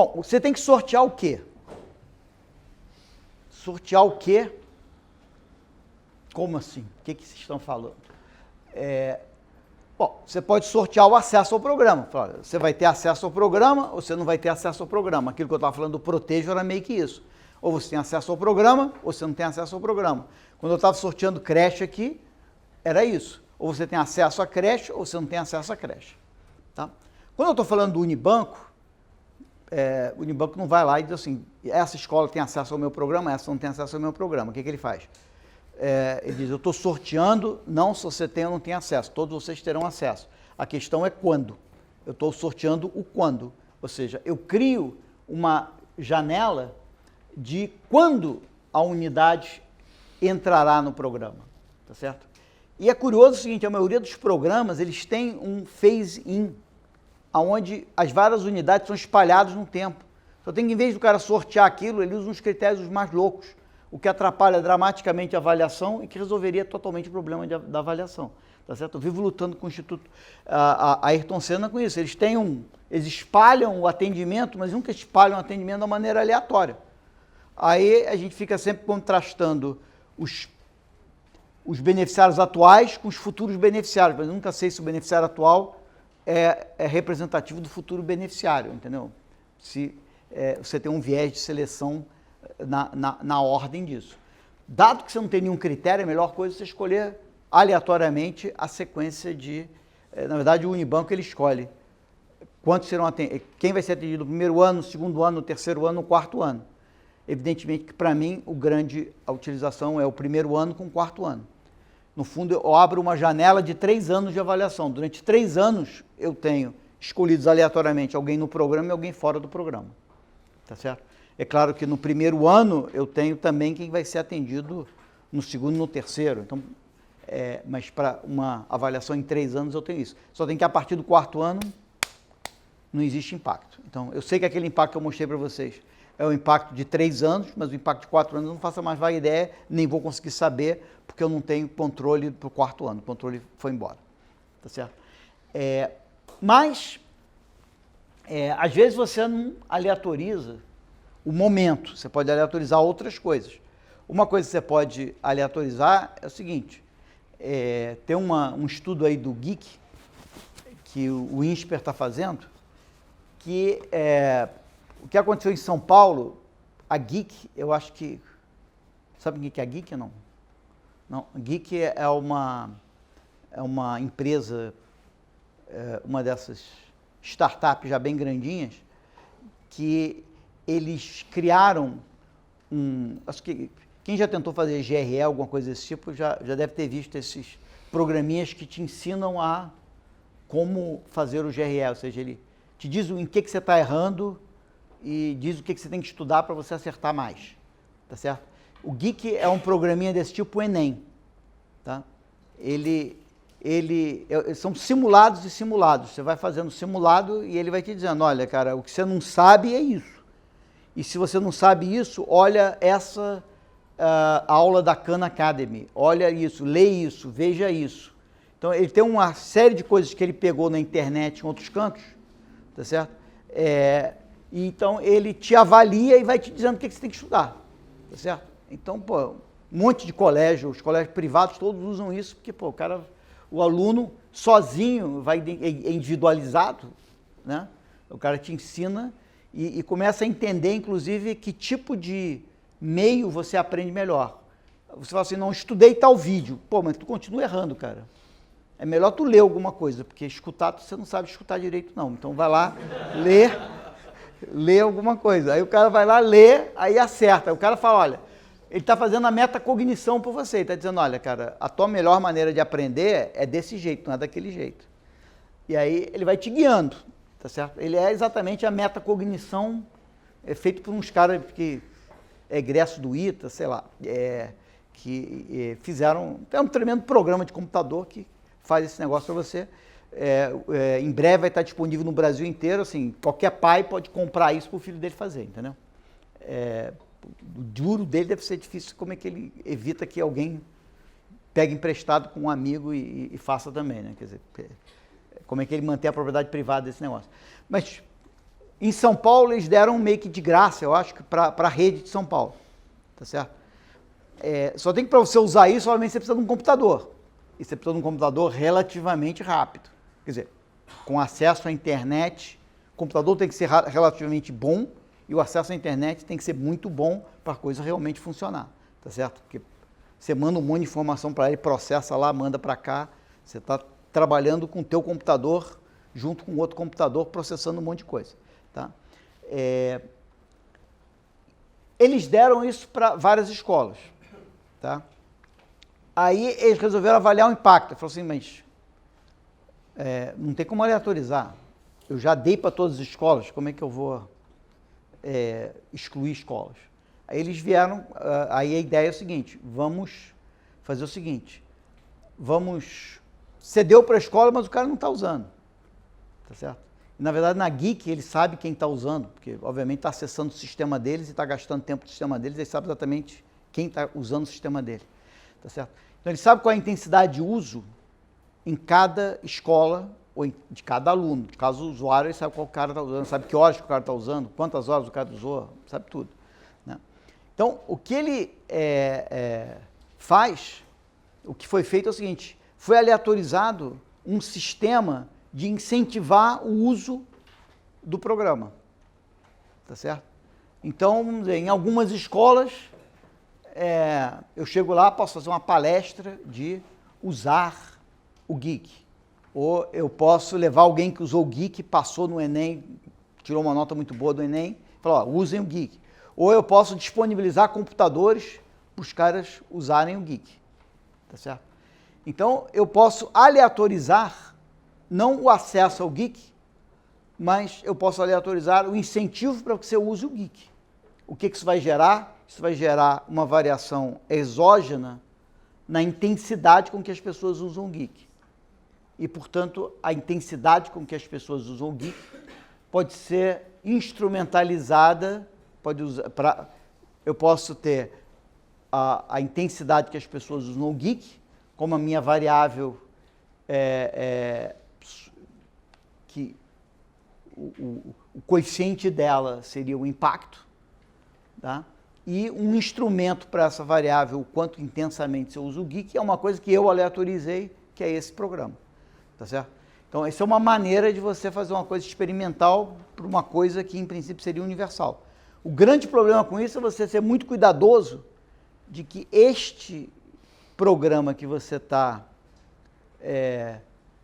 Bom, você tem que sortear o quê? Sortear o quê? Como assim? O que vocês estão falando? Bom, você pode sortear o acesso ao programa. Você vai ter acesso ao programa ou você não vai ter acesso ao programa. Aquilo que eu estava falando do Protejo era meio que isso. Ou você tem acesso ao programa ou você não tem acesso ao programa. Quando eu estava sorteando creche aqui, era isso. Ou você tem acesso à creche ou você não tem acesso à creche. Tá? Quando eu estou falando do Unibanco, o Unibanco não vai lá e diz assim, essa escola tem acesso ao meu programa, essa não tem acesso ao meu programa. O que ele faz? Ele diz, eu estou sorteando, não se você tem ou não tem acesso, todos vocês terão acesso. A questão é quando. Eu estou sorteando o quando. Ou seja, eu crio uma janela de quando a unidade entrará no programa. Tá certo? E é curioso o seguinte, a maioria dos programas, eles têm um phase-in, onde as várias unidades são espalhadas no tempo. Só tem que, em vez do cara sortear aquilo, ele usa uns critérios mais loucos, o que atrapalha dramaticamente a avaliação e que resolveria totalmente o problema da avaliação. Tá certo? Eu vivo lutando com o Instituto Ayrton Senna com isso. Eles espalham o atendimento, mas nunca espalham o atendimento de uma maneira aleatória. Aí a gente fica sempre contrastando os beneficiários atuais com os futuros beneficiários, mas eu nunca sei se o beneficiário atual é representativo do futuro beneficiário, entendeu? Se você tem um viés de seleção na ordem disso. Dado que você não tem nenhum critério, a melhor coisa é você escolher aleatoriamente a sequência de... na verdade, o Unibanco ele escolhe quantos serão atendidos, quem vai ser atendido no primeiro ano, no segundo ano, no terceiro ano, no quarto ano. Evidentemente que, para mim, a utilização é o primeiro ano com o quarto ano. No fundo, eu abro uma janela de 3 anos de avaliação. Durante 3 anos, eu tenho escolhidos aleatoriamente alguém no programa e alguém fora do programa. Tá certo? É claro que no primeiro ano, eu tenho também quem vai ser atendido no segundo e no terceiro. Então, mas para uma avaliação em 3 anos, eu tenho isso. Só tem que, a partir do quarto ano, não existe impacto. Então, eu sei que aquele impacto que eu mostrei para vocês é o impacto de 3 anos, mas o impacto de 4 anos eu não faço a mais vaga ideia, nem vou conseguir saber, porque eu não tenho controle para o quarto ano. O controle foi embora. Tá certo? Mas, às vezes você não aleatoriza o momento, você pode aleatorizar outras coisas. Uma coisa que você pode aleatorizar é o seguinte, tem um estudo aí do GEEK, que o INSPER está fazendo, que o que aconteceu em São Paulo, a GEEK, eu acho que... Sabe o que é a GEEK, não? Não, a GEEK é uma empresa, uma dessas startups já bem grandinhas, que eles criaram acho que quem já tentou fazer GRE, alguma coisa desse tipo, já deve ter visto esses programinhas que te ensinam a como fazer o GRE, ou seja, ele te diz em que você está errando e diz o que você tem que estudar para você acertar mais, tá certo? O GEEK é um programinha desse tipo, o Enem, tá? São simulados e simulados, você vai fazendo simulado e ele vai te dizendo, olha, cara, o que você não sabe é isso. E se você não sabe isso, olha essa aula da Khan Academy, olha isso, lê isso, veja isso. Então, ele tem uma série de coisas que ele pegou na internet em outros cantos, tá certo? Então, ele te avalia e vai te dizendo o que você tem que estudar, tá certo? Então, pô, um monte de colégio, os colégios privados todos usam isso, porque, pô, o aluno sozinho é individualizado, né? O cara te ensina e começa a entender, inclusive, que tipo de meio você aprende melhor. Você fala assim, não, estudei tal vídeo. Pô, mas tu continua errando, cara. É melhor tu ler alguma coisa, porque escutar, você não sabe escutar direito, não. Então, vai lá, lê alguma coisa. Aí o cara vai lá, lê, aí acerta. Aí o cara fala, olha, ele está fazendo a metacognição por você. Ele está dizendo, olha, cara, a tua melhor maneira de aprender é desse jeito, não é daquele jeito. E aí ele vai te guiando, tá certo? Ele é exatamente a metacognição feito por uns caras que egresso do ITA, sei lá, que fizeram... É um tremendo programa de computador que faz esse negócio para você. Em breve vai estar disponível no Brasil inteiro, assim, qualquer pai pode comprar isso para o filho dele fazer, entendeu? O duro dele deve ser difícil, como é que ele evita que alguém pegue emprestado com um amigo e faça também, né? Quer dizer, como é que ele mantém a propriedade privada desse negócio. Mas Em São Paulo, eles deram meio que de graça, eu acho, para a rede de São Paulo. Tá certo? Só tem que, para você usar isso, obviamente você precisa de um computador. E você precisa de um computador relativamente rápido. Quer dizer, com acesso à internet, o computador tem que ser relativamente bom e o acesso à internet tem que ser muito bom para a coisa realmente funcionar. Tá certo? Porque você manda um monte de informação para ele, processa lá, manda para cá. Você está trabalhando com o teu computador junto com outro computador, processando um monte de coisa. Tá? Eles deram isso para várias escolas. Tá? Aí eles resolveram avaliar o impacto. Falaram assim, mas não tem como aleatorizar. Eu já dei para todas as escolas, como é que eu vou excluir escolas? Aí eles vieram, aí a ideia é o seguinte, vamos fazer o seguinte, você deu para a escola, mas o cara não está usando. Tá certo? E, na verdade, na Geek, ele sabe quem está usando, porque, obviamente, está acessando o sistema deles e está gastando tempo do sistema deles, ele sabe exatamente quem está usando o sistema dele. Tá certo? Então, ele sabe qual é a intensidade de uso em cada escola, ou de cada aluno. De cada usuário, ele sabe qual o cara está usando, sabe que horas que o cara está usando, quantas horas o cara usou, sabe tudo. Né? Então, o que ele faz, o que foi feito é o seguinte, foi aleatorizado um sistema de incentivar o uso do programa. Tá certo? Então, vamos dizer, em algumas escolas, eu chego lá, posso fazer uma palestra de usar o Geek. Ou eu posso levar alguém que usou o Geek, passou no Enem, tirou uma nota muito boa do Enem, e falar, ó, usem o Geek. Ou eu posso disponibilizar computadores para os caras usarem o Geek. Tá certo? Então, eu posso aleatorizar não o acesso ao Geek, mas eu posso aleatorizar o incentivo para que você use o Geek. O que isso vai gerar? Isso vai gerar uma variação exógena na intensidade com que as pessoas usam o Geek. E, portanto, a intensidade com que as pessoas usam o Geek pode ser instrumentalizada, eu posso ter a intensidade que as pessoas usam o Geek como a minha variável que o coeficiente dela seria o impacto, tá? E um instrumento para essa variável, o quanto intensamente eu uso o Geek, é uma coisa que eu aleatorizei, que é esse programa, tá certo? Então, essa é uma maneira de você fazer uma coisa experimental para uma coisa que, em princípio, seria universal. O grande problema com isso é você ser muito cuidadoso de que este programa que você está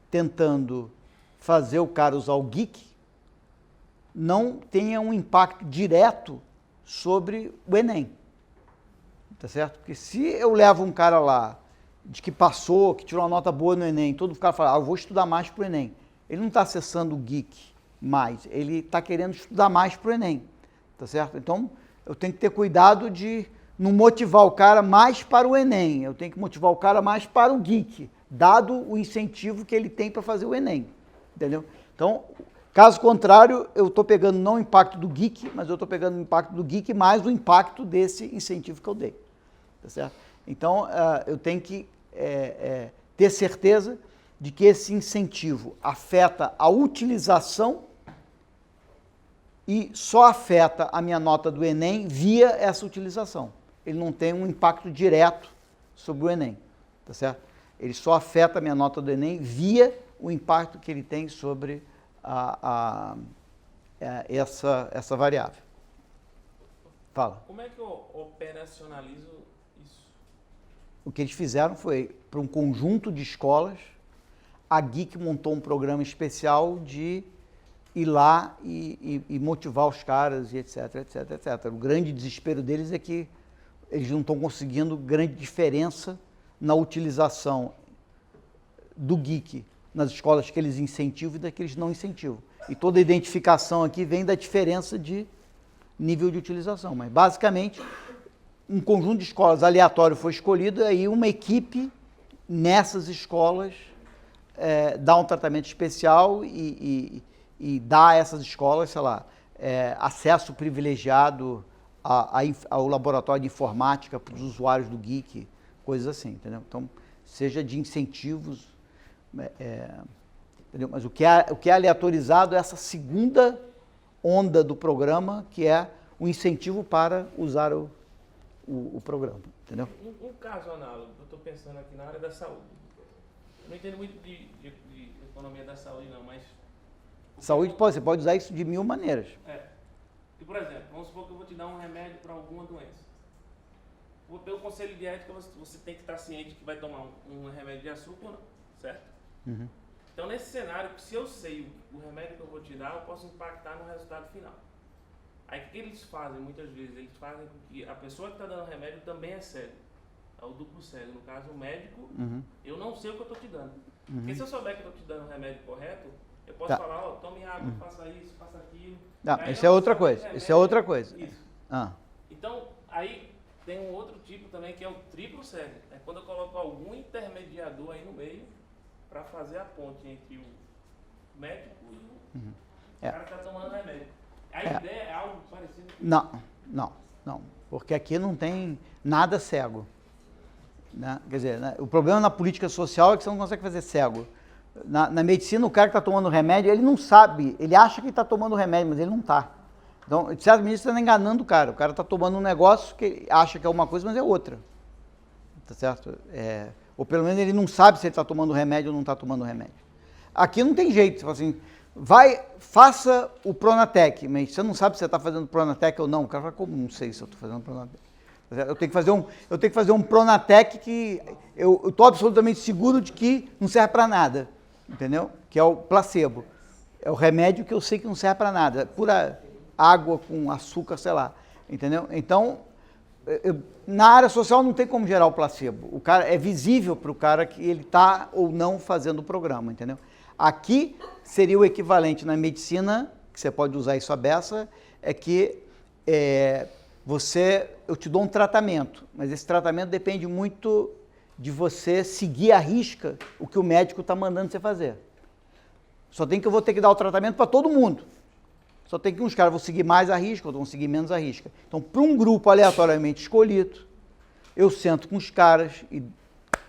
tentando fazer o cara usar o Geek não tenha um impacto direto sobre o Enem. Tá certo? Porque se eu levo um cara lá de que passou, que tirou uma nota boa no Enem, todo cara fala, eu vou estudar mais para o Enem. Ele não está acessando o Geek mais, ele está querendo estudar mais para o Enem. Tá certo? Então, eu tenho que ter cuidado de não motivar o cara mais para o Enem, eu tenho que motivar o cara mais para o Geek, dado o incentivo que ele tem para fazer o Enem. Entendeu? Então, caso contrário, eu estou pegando não o impacto do Geek, mas eu estou pegando o impacto do Geek mais o impacto desse incentivo que eu dei. Tá certo? Então, eu tenho que ter certeza de que esse incentivo afeta a utilização e só afeta a minha nota do Enem via essa utilização. Ele não tem um impacto direto sobre o Enem. Tá certo? Ele só afeta a minha nota do Enem via o impacto que ele tem sobre essa variável. Fala. Como é que eu operacionalizo isso? O que eles fizeram foi, para um conjunto de escolas, a Geek montou um programa especial de ir lá e motivar os caras, e etc, etc, etc. O grande desespero deles é que eles não estão conseguindo grande diferença na utilização do Geek nas escolas que eles incentivam e da que eles não incentivam. E toda a identificação aqui vem da diferença de nível de utilização. Mas, basicamente, um conjunto de escolas aleatório foi escolhido e aí uma equipe nessas escolas dá um tratamento especial e dá a essas escolas, sei lá, acesso privilegiado ao laboratório de informática para os usuários do Geek, coisas assim, entendeu? Então, seja de incentivos, entendeu? Mas o que é aleatorizado é essa segunda onda do programa, que é o incentivo para usar o programa, entendeu? Um caso análogo, eu estou pensando aqui na área da saúde. Eu não entendo muito de economia da saúde não, mas... Saúde, você pode usar isso de 1000 maneiras. E, por exemplo, vamos supor que eu vou te dar um remédio para alguma doença. Pelo conselho de ética, você tem que estar ciente que vai tomar um remédio de açúcar ou não, certo? Uhum. Então, nesse cenário, se eu sei o remédio que eu vou te dar, eu posso impactar no resultado final. Aí, o que eles fazem, muitas vezes? Eles fazem com que a pessoa que está dando o remédio também é cego. É o duplo cego. No caso, o médico, eu não sei o que eu estou te dando. Porque se eu souber que eu estou te dando o remédio correto, eu posso falar, ó, tome água, faça isso, faça aquilo. Não, isso é outra coisa. Isso é outra coisa. Isso. Ah. Então, aí tem um outro tipo também que é o triplo cego. É quando eu coloco algum intermediador aí no meio para fazer a ponte entre o médico e o cara que está tomando remédio. A ideia é algo parecido com Não. Porque aqui não tem nada cego. Né? Quer dizer, né? O problema na política social é que você não consegue fazer cego. Na medicina, o cara que está tomando remédio, ele não sabe, ele acha que está tomando remédio, mas ele não está. Então, de certa medida, você está enganando o cara está tomando um negócio que ele acha que é uma coisa, mas é outra. Tá certo? Ou pelo menos ele não sabe se ele está tomando remédio ou não está tomando remédio. Aqui não tem jeito, você fala assim, faça o Pronatec, mas você não sabe se você está fazendo Pronatec ou não. O cara fala, como não sei se eu estou fazendo Pronatec? Eu tenho que fazer um Pronatec que eu estou absolutamente seguro de que não serve para nada, entendeu? Que é o placebo. É o remédio que eu sei que não serve para nada, pura água com açúcar, sei lá, entendeu? Então, na área social não tem como gerar o placebo. O cara é visível para o cara que ele está ou não fazendo o programa, entendeu? Aqui seria o equivalente na medicina, que você pode usar isso à beça, é que eu te dou um tratamento, mas esse tratamento depende muito de você seguir à risca o que o médico está mandando você fazer. Só tem que eu vou ter que dar o tratamento para todo mundo. Só tem que uns caras vão seguir mais à risca, outros vão seguir menos à risca. Então, para um grupo aleatoriamente escolhido, eu sento com os caras e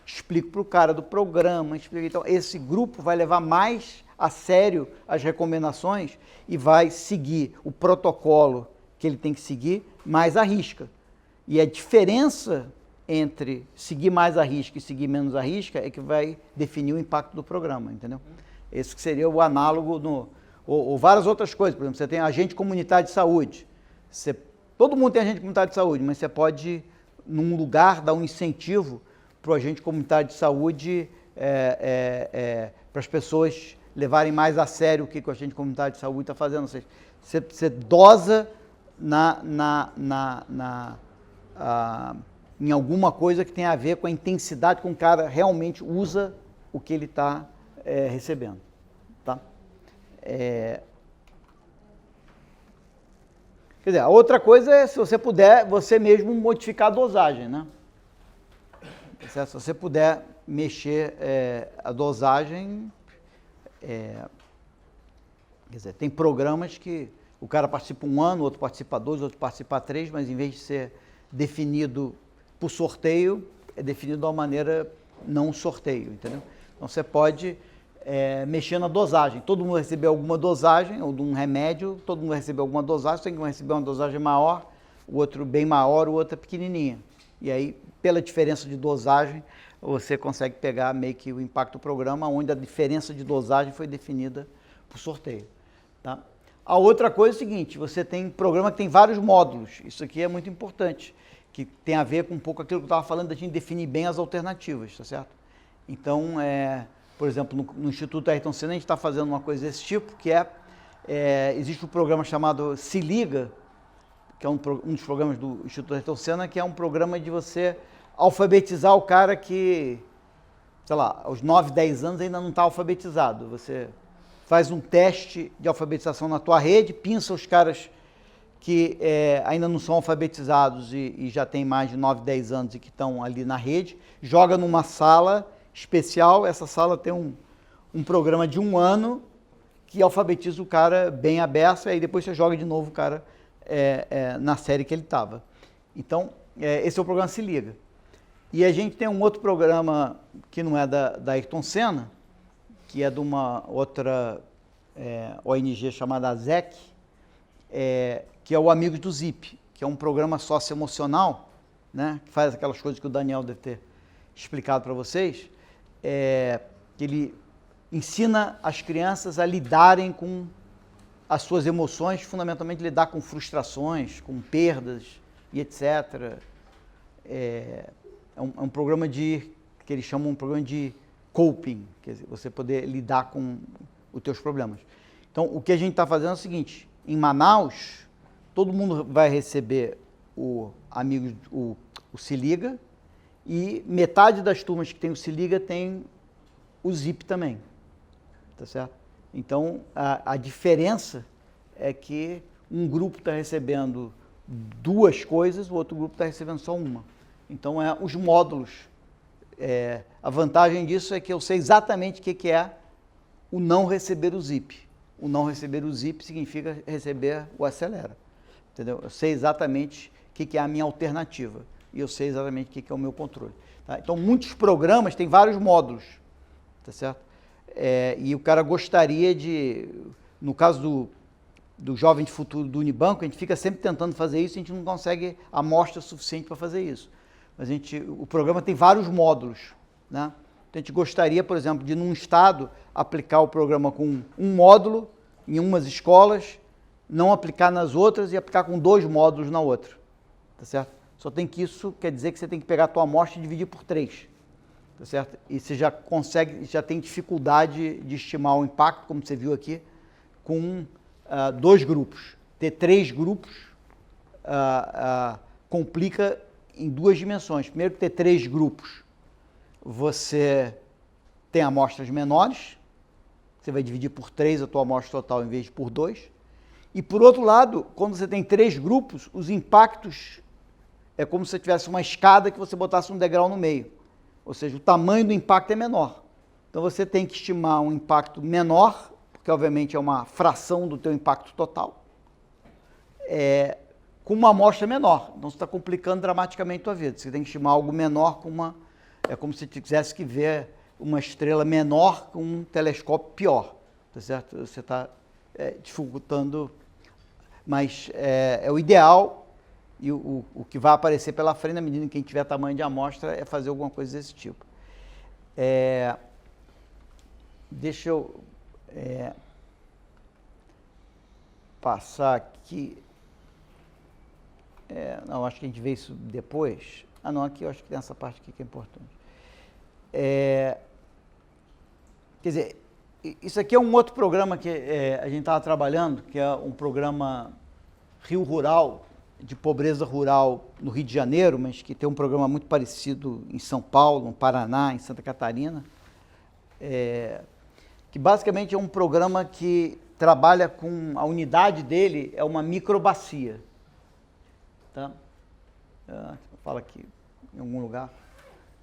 explico para o cara do programa. Então, esse grupo vai levar mais a sério as recomendações e vai seguir o protocolo que ele tem que seguir mais à risca. E a diferença entre seguir mais à risca e seguir menos à risca é que vai definir o impacto do programa, entendeu? Esse que seria o análogo ou várias outras coisas. Por exemplo, você tem agente comunitário de saúde. Todo mundo tem agente comunitário de saúde, mas você pode, num lugar, dar um incentivo para o agente comunitário de saúde para as pessoas levarem mais a sério o que o agente comunitário de saúde está fazendo. Ou seja, você dosa em alguma coisa que tem a ver com a intensidade com que o cara realmente usa o que ele está recebendo. Tá? Quer dizer, a outra coisa é, se você puder, você mesmo modificar a dosagem, né? Se você puder mexer a dosagem, quer dizer, tem programas que o cara participa 1 ano, outro participa 2, outro participa 3, mas em vez de ser definido por sorteio, é definido de uma maneira não sorteio, entendeu? Então você pode mexer na dosagem. Todo mundo receber alguma dosagem, ou de um remédio, todo mundo receber alguma dosagem, tem que receber uma dosagem maior, o outro bem maior, o outro é pequenininha. E aí, pela diferença de dosagem, você consegue pegar meio que o impacto do programa, onde a diferença de dosagem foi definida por sorteio. Tá? A outra coisa é o seguinte, você tem programa que tem vários módulos, isso aqui é muito importante, que tem a ver com um pouco aquilo que eu estava falando, da gente definir bem as alternativas, tá certo? Então, por exemplo, no Instituto Ayrton Senna, a gente está fazendo uma coisa desse tipo, que existe um programa chamado Se Liga, que é um dos programas do Instituto Ayrton Senna, que é um programa de você alfabetizar o cara que, sei lá, aos 9, 10 anos ainda não está alfabetizado. Você faz um teste de alfabetização na tua rede, pinça os caras que ainda não são alfabetizados e já tem mais de 9, 10 anos e que estão ali na rede, joga numa sala especial, essa sala tem um programa de 1 ano que alfabetiza o cara bem aberto, e aí depois você joga de novo o cara na série que ele estava. Então, esse é o programa Se Liga. E a gente tem um outro programa que não é da Ayrton Senna, que é de uma outra ONG chamada ASEC, que é o Amigos do Zip, que é um programa socioemocional, né, que faz aquelas coisas que o Daniel deve ter explicado para vocês, que ele ensina as crianças a lidarem com as suas emoções, fundamentalmente lidar com frustrações, com perdas e etc. É um programa que eles chamam um programa de coping, quer dizer, você poder lidar com os teus problemas. Então, o que a gente está fazendo é o seguinte, em Manaus, todo mundo vai receber o Se Liga, e metade das turmas que tem o Se Liga tem o Zip também, tá certo? Então, a diferença é que um grupo está recebendo 2 coisas, o outro grupo está recebendo só uma. Então, os módulos. A vantagem disso é que eu sei exatamente o que é o não receber o Zip. O não receber o Zip significa receber o Acelera. Entendeu? Eu sei exatamente o que é a minha alternativa. E eu sei exatamente o que é o meu controle. Tá? Então, muitos programas têm vários módulos. Tá certo? E o cara gostaria de... No caso do Jovem de Futuro do Unibanco, a gente fica sempre tentando fazer isso, a gente não consegue amostra suficiente para fazer isso. Mas o programa tem vários módulos, né? Então a gente gostaria, por exemplo, de num estado aplicar o programa com um módulo em umas escolas, não aplicar nas outras e aplicar com 2 módulos na outra, tá certo? Só tem que isso quer dizer que você tem que pegar a tua amostra e dividir por 3, tá certo? E você já consegue, já tem dificuldade de estimar o impacto, como você viu aqui, com 2 grupos. Ter 3 grupos complica em 2 dimensões. Primeiro, que ter 3 grupos, você tem amostras menores, você vai dividir por 3 a tua amostra total em vez de por 2. E por outro lado, quando você tem 3 grupos, os impactos é como se você tivesse uma escada que você botasse um degrau no meio. Ou seja, o tamanho do impacto é menor. Então você tem que estimar um impacto menor, porque obviamente é uma fração do teu impacto total, com uma amostra menor. Então você está complicando dramaticamente a tua vida. Você tem que estimar algo menor com uma... É como se você tivesse que ver uma estrela menor com um telescópio pior. Tá certo? Você está dificultando, mas é o ideal, e o que vai aparecer pela frente, na medida em que a gente tiver tamanho de amostra, é fazer alguma coisa desse tipo. Deixa eu passar aqui. Não, acho que a gente vê isso depois. Não, aqui eu acho que tem essa parte aqui que é importante. Quer dizer, isso aqui é um outro programa que a gente estava trabalhando, que é um programa Rio Rural, de pobreza rural no Rio de Janeiro, mas que tem um programa muito parecido em São Paulo, no Paraná, em Santa Catarina, que basicamente é um programa que trabalha com, a unidade dele é uma microbacia. Tá? Fala aqui, em algum lugar.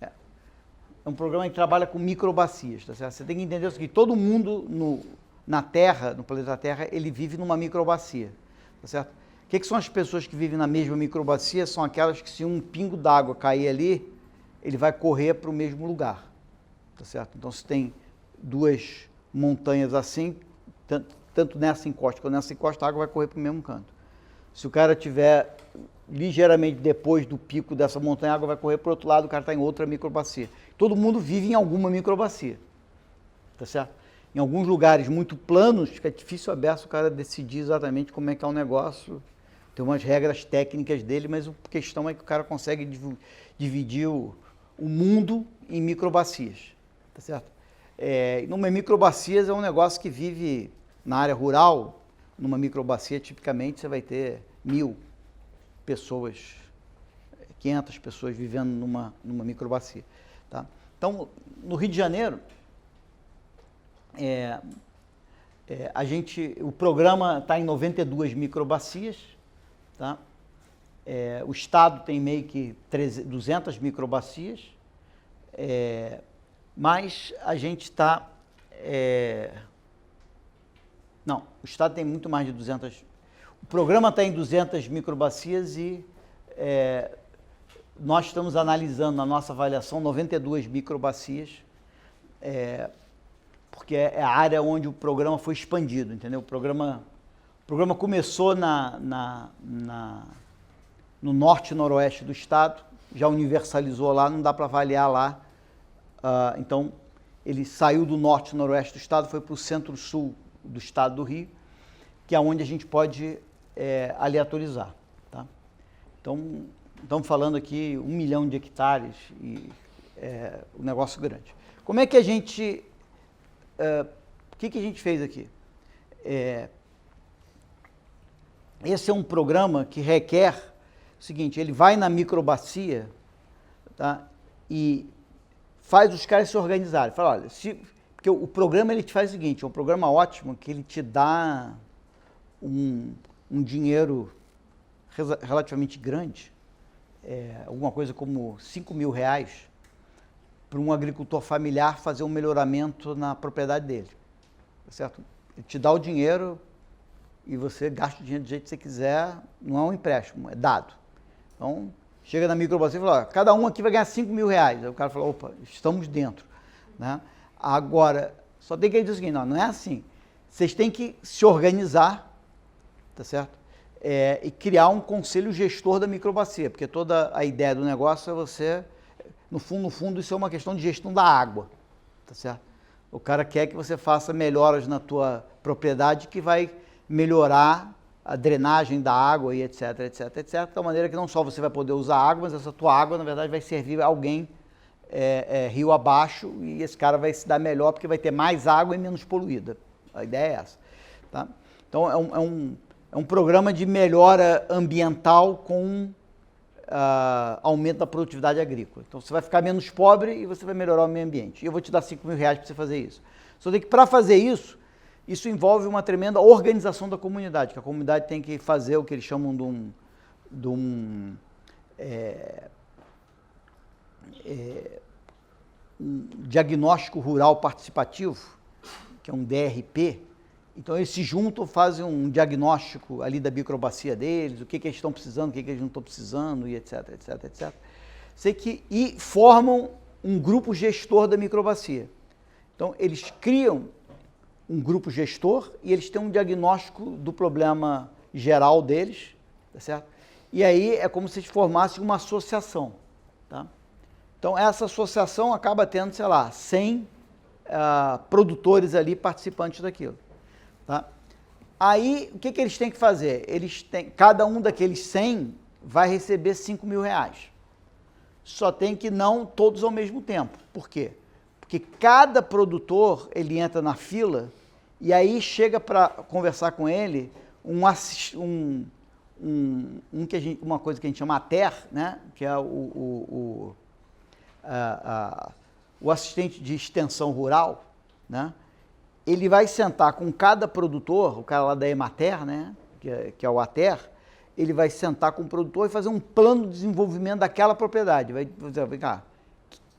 É um programa que trabalha com microbacias, tá certo? Você tem que entender o seguinte, todo mundo na Terra, no planeta Terra, ele vive numa microbacia, tá certo? O que são as pessoas que vivem na mesma microbacia? São aquelas que, se um pingo d'água cair ali, ele vai correr para o mesmo lugar, tá certo? Então, se tem 2 montanhas assim, tanto nessa encosta quanto nessa encosta, a água vai correr para o mesmo canto. Se o cara tiver ligeiramente depois do pico dessa montanha, a água vai correr para o outro lado, o cara está em outra microbacia. Todo mundo vive em alguma microbacia, tá certo? Em alguns lugares muito planos, fica difícil aberto o cara decidir exatamente como é que é o negócio. Tem umas regras técnicas dele, mas a questão é que o cara consegue dividir o mundo em microbacias, tá certo? Numa microbacias é um negócio que vive na área rural. Numa microbacia, tipicamente, você vai ter 1000 pessoas, 500 pessoas vivendo numa microbacia. Tá? Então, no Rio de Janeiro, o programa está em 92 microbacias, tá? O estado tem meio que 200 microbacias, mas a gente está... Não, o estado tem muito mais de 200. O programa está em 200 microbacias e nós estamos analisando na nossa avaliação 92 microbacias, porque é a área onde o programa foi expandido, entendeu? O programa O programa começou no norte e noroeste do estado, já universalizou lá, não dá para avaliar lá. Então, ele saiu do norte e noroeste do estado, foi para o centro-sul do estado do Rio, que é onde a gente pode aleatorizar. Tá? Então, estamos falando aqui 1 milhão de hectares e um negócio grande. Como é que a gente... o que a gente fez aqui? Esse é um programa que requer o seguinte, ele vai na microbacia, tá? E faz os caras se organizarem. Fala, olha, porque o programa ele te faz o seguinte, é um programa ótimo que ele te dá um dinheiro relativamente grande, alguma coisa como R$5.000 para um agricultor familiar fazer um melhoramento na propriedade dele, tá certo? Ele te dá o dinheiro e você gasta o dinheiro do jeito que você quiser, não é um empréstimo, é dado. Então, chega na microbacia e fala, ó, cada um aqui vai ganhar R$5.000. Aí o cara fala, opa, estamos dentro. Né? Agora, só tem que dizer o seguinte, não é assim. Vocês têm que se organizar, tá certo? E criar um conselho gestor da microbacia, porque toda a ideia do negócio é você, no fundo, isso é uma questão de gestão da água, tá certo? O cara quer que você faça melhoras na tua propriedade que vai melhorar a drenagem da água e etc, etc, etc, de tal maneira que não só você vai poder usar água, mas essa tua água, na verdade, vai servir a alguém rio abaixo e esse cara vai se dar melhor porque vai ter mais água e menos poluída. A ideia é essa. Tá? Então, é um programa de melhora ambiental com aumento da produtividade agrícola. Então, você vai ficar menos pobre e você vai melhorar o meio ambiente. E eu vou te dar R$5.000 para você fazer isso. Só que para fazer isso envolve uma tremenda organização da comunidade, que a comunidade tem que fazer o que eles chamam de um diagnóstico rural participativo, que é um DRP. Então eles se juntam, fazem um diagnóstico ali da microbacia deles, o que eles estão precisando, o que eles não estão precisando, e etc, etc, etc. E formam um grupo gestor da microbacia. Então eles criam um grupo gestor e eles têm um diagnóstico do problema geral deles, tá certo? E aí é como se eles formassem uma associação, tá? Então essa associação acaba tendo, sei lá, 100 produtores ali participantes daquilo, tá? Aí o que eles têm que fazer? Cada um daqueles 100 vai receber R$5.000. Só tem que não todos ao mesmo tempo. Por quê? Porque cada produtor, ele entra na fila e aí chega para conversar com ele uma coisa que a gente chama ATER, né? Que é o assistente de extensão rural, né? Ele vai sentar com cada produtor, o cara lá da Emater, né? Que é o ATER, ele vai sentar com o produtor e fazer um plano de desenvolvimento daquela propriedade. Vai dizer, vem cá,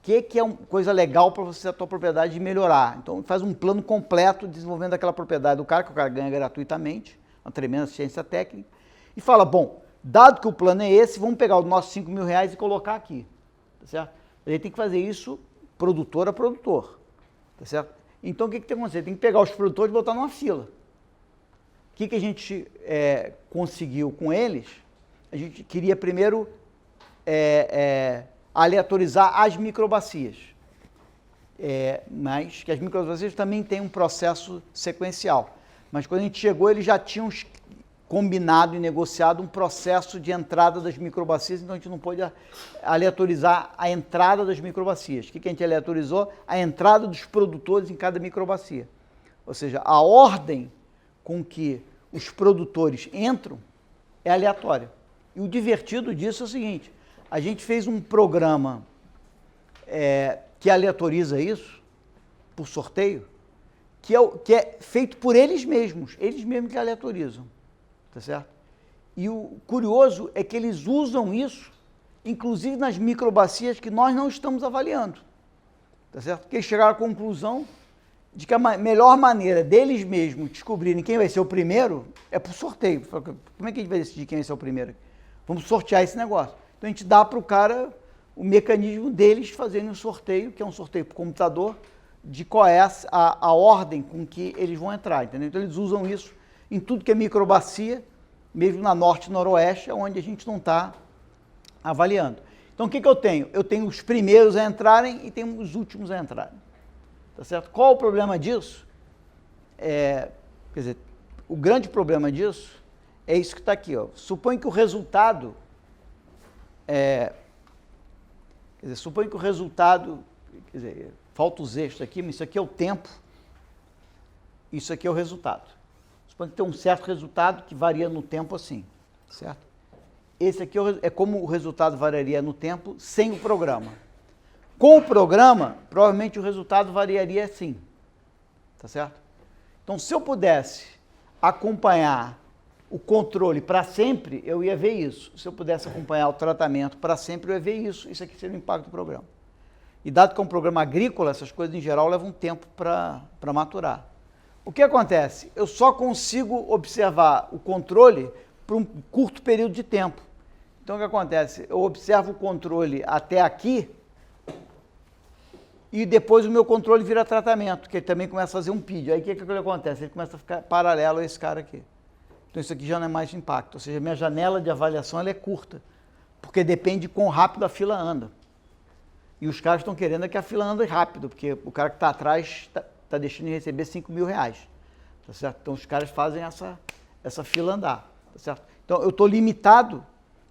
que é uma coisa legal para você, a tua propriedade, melhorar. Então, faz um plano completo de desenvolvimento daquela propriedade do cara, que o cara ganha gratuitamente, uma tremenda assistência técnica, e fala, bom, dado que o plano é esse, vamos pegar os nossos R$5.000 e colocar aqui, tá certo? A gente tem que fazer isso produtor a produtor, tá certo? Então, o que tem que acontecer? Tem que pegar os produtores e botar numa fila. O que a gente conseguiu com eles? A gente queria primeiro aleatorizar as microbacias, mas que as microbacias também têm um processo sequencial. Mas quando a gente chegou, eles já tinham combinado e negociado um processo de entrada das microbacias, então a gente não pôde aleatorizar a entrada das microbacias. O que a gente aleatorizou? A entrada dos produtores em cada microbacia. Ou seja, a ordem com que os produtores entram é aleatória. E o divertido disso é o seguinte, a gente fez um programa que aleatoriza isso, por sorteio, que é feito por eles mesmos que aleatorizam, tá certo? E o curioso é que eles usam isso, inclusive nas microbacias que nós não estamos avaliando, tá certo? Porque eles chegaram à conclusão de que a melhor maneira deles mesmos descobrirem quem vai ser o primeiro é por sorteio. Como é que a gente vai decidir quem vai ser o primeiro? Vamos sortear esse negócio. Então a gente dá para o cara o mecanismo deles fazerem um sorteio, que é um sorteio por computador, de qual é a ordem com que eles vão entrar, entendeu? Então eles usam isso em tudo que é microbacia, mesmo na norte e noroeste, onde a gente não está avaliando. Então, o que eu tenho? Eu tenho os primeiros a entrarem e tenho os últimos a entrarem. Tá certo? Qual o problema disso? Quer dizer, o grande problema disso é isso que está aqui. Ó. Suponha que o resultado... suponha que o resultado... Quer dizer, falta os eixos aqui, mas isso aqui é o tempo, isso aqui é o resultado. Suponha que tem um certo resultado que varia no tempo assim, certo? Esse aqui é como o resultado variaria no tempo sem o programa. Com o programa, provavelmente o resultado variaria assim, tá certo? Então, se eu pudesse acompanhar o controle para sempre, eu ia ver isso. Se eu pudesse acompanhar o tratamento para sempre, eu ia ver isso. Isso aqui seria o impacto do programa. E dado que é um programa agrícola, essas coisas em geral levam um tempo para maturar. O que acontece? Eu só consigo observar o controle por um curto período de tempo. Então, o que acontece? Eu observo o controle até aqui e depois o meu controle vira tratamento, que ele também começa a fazer um PID. Aí o que acontece? Ele começa a ficar paralelo a esse cara aqui. Então, isso aqui já não é mais impacto. Ou seja, minha janela de avaliação ela é curta, porque depende de quão rápido a fila anda. E os caras estão querendo que a fila ande rápido, porque o cara que está atrás está deixando de receber R$5.000. Tá certo? Então, os caras fazem essa fila andar. Tá certo? Então, eu estou limitado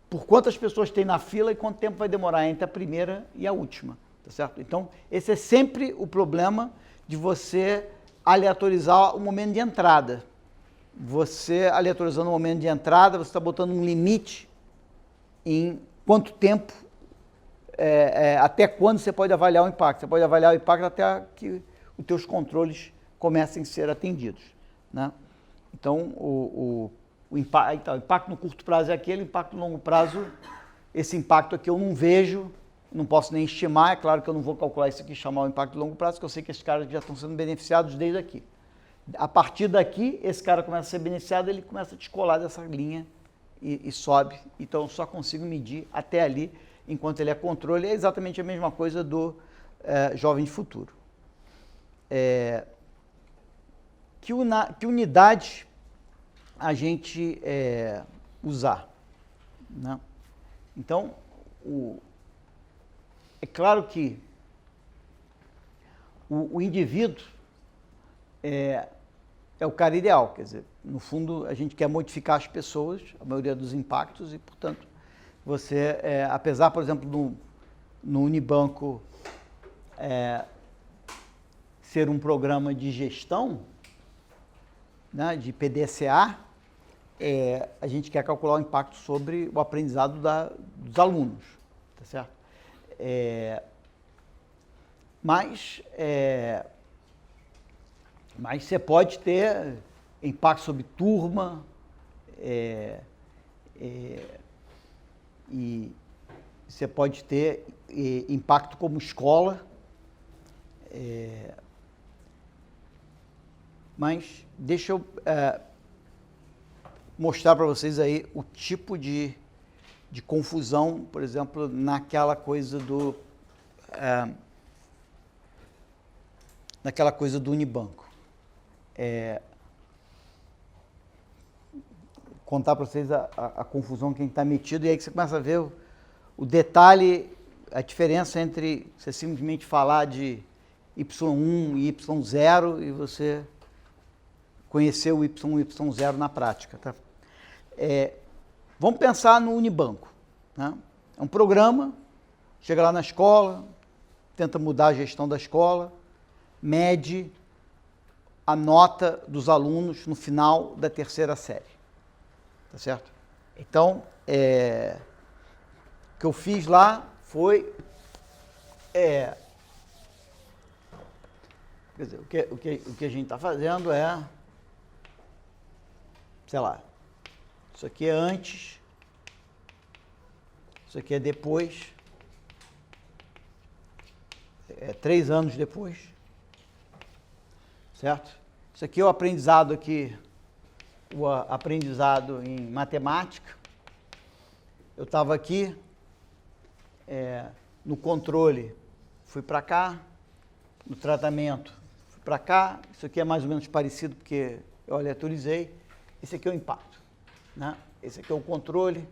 por quantas pessoas tem na fila e quanto tempo vai demorar entre a primeira e a última. Tá certo? Então, esse é sempre o problema de você aleatorizar o momento de entrada. Você, aleatorizando o momento de entrada, você está botando um limite em quanto tempo, até quando você pode avaliar o impacto. Você pode avaliar o impacto até que os teus controles comecem a ser atendidos. Né? Então, o impacto no curto prazo é aquele, o impacto no longo prazo, esse impacto aqui eu não vejo, não posso nem estimar, é claro que eu não vou calcular isso aqui e chamar o impacto de longo prazo, porque eu sei que esses caras já estão sendo beneficiados desde aqui. A partir daqui, esse cara começa a ser beneficiado, ele começa a descolar dessa linha e sobe. Então, eu só consigo medir até ali, enquanto ele é controle. É exatamente a mesma coisa do Jovem de Futuro. Que unidade a gente usar? Né? Então, é claro que o indivíduo é o cara ideal, quer dizer, no fundo a gente quer modificar as pessoas, a maioria dos impactos, e portanto você, apesar, por exemplo, no Unibanco ser um programa de gestão, né, de PDCA, a gente quer calcular o impacto sobre o aprendizado dos alunos, tá certo? Mas você pode ter impacto sobre turma, e você pode ter impacto como escola, mas deixa eu mostrar para vocês aí o tipo de confusão, por exemplo, naquela coisa do Unibanco. Contar para vocês a confusão que a gente está metido, e aí que você começa a ver o detalhe, a diferença entre você simplesmente falar de Y1 e Y0 e você conhecer o Y1 e Y0 na prática. Tá? Vamos pensar no Unibanco. Né? É um programa, chega lá na escola, tenta mudar a gestão da escola, mede a nota dos alunos no final da terceira série. Tá certo? Então, o que eu fiz lá foi... quer dizer, o que a gente está fazendo sei lá, isso aqui é antes, isso aqui é depois, 3 anos depois, certo? Isso aqui é o aprendizado aqui, o aprendizado em matemática. Eu estava aqui, no controle, fui para cá, no tratamento, fui para cá. Isso aqui é mais ou menos parecido, porque eu aleatorizei. esse aqui é o impacto, né? Esse aqui é o controle,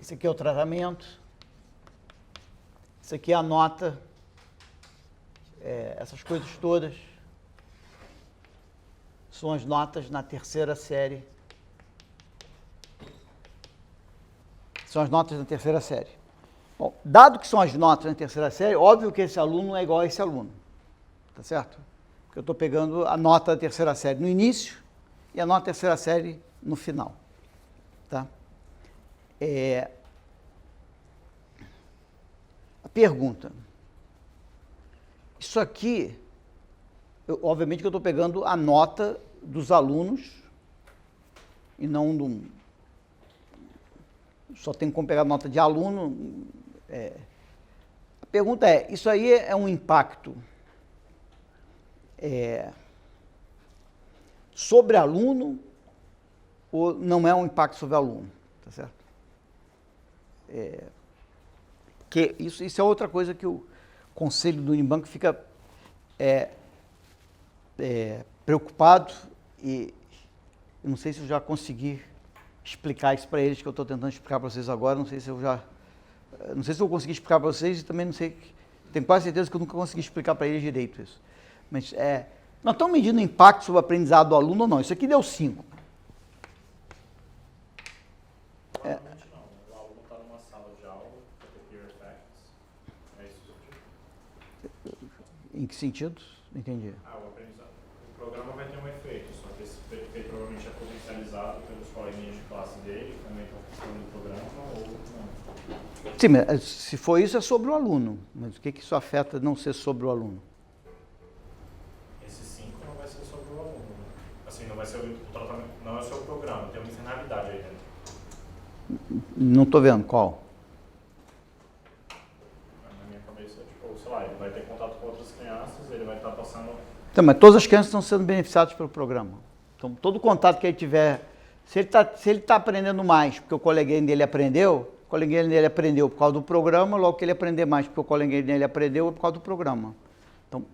esse aqui é o tratamento, esse aqui é a nota, essas coisas todas são as notas na terceira série. São as notas na terceira série. Bom, dado que são as notas na terceira série, óbvio que esse aluno é igual a esse aluno, tá certo? Porque eu estou pegando a nota da terceira série no início e a nota da terceira série no final, tá? A pergunta, isso aqui, obviamente que eu estou pegando a nota dos alunos e não do... Só tenho como pegar nota de aluno. A pergunta é, isso aí é um impacto sobre aluno ou não é um impacto sobre aluno, tá certo? Que isso é outra coisa que o conselho do Unibanco fica preocupado e eu não sei se eu já consegui explicar isso para eles, que eu estou tentando explicar para vocês agora, não sei se eu vou conseguir explicar para vocês e também não sei, tenho quase certeza que eu nunca consegui explicar para eles direito isso. Mas nós estamos medindo o impacto sobre o aprendizado do aluno ou não, isso aqui deu 5. Provavelmente não, o aluno está numa sala de aula, vai ter peer effects, é isso que eu digo. Em que sentido? Não entendi. O programa vai ter um efeito, só que esse efeito provavelmente é potencializado pelos coleguinhas de classe dele, que também estão participando do programa, ou não. Sim, mas se for isso é sobre o aluno, mas o que isso afeta não ser sobre o aluno? Esse 5 não vai ser sobre o aluno, né? Assim, não vai ser o tratamento, não é o seu programa, tem uma finalidade aí dentro. Não estou vendo qual. Na minha cabeça, tipo, sei lá, ele vai ter contato com outras crianças, ele vai estar passando... Então, mas todas as crianças estão sendo beneficiadas pelo programa. Então, todo contato que ele tiver, se ele está aprendendo mais porque o coleguinha dele aprendeu, o coleguinha dele aprendeu por causa do programa, logo que ele aprender mais porque o coleguinha dele aprendeu é por causa do programa. Então,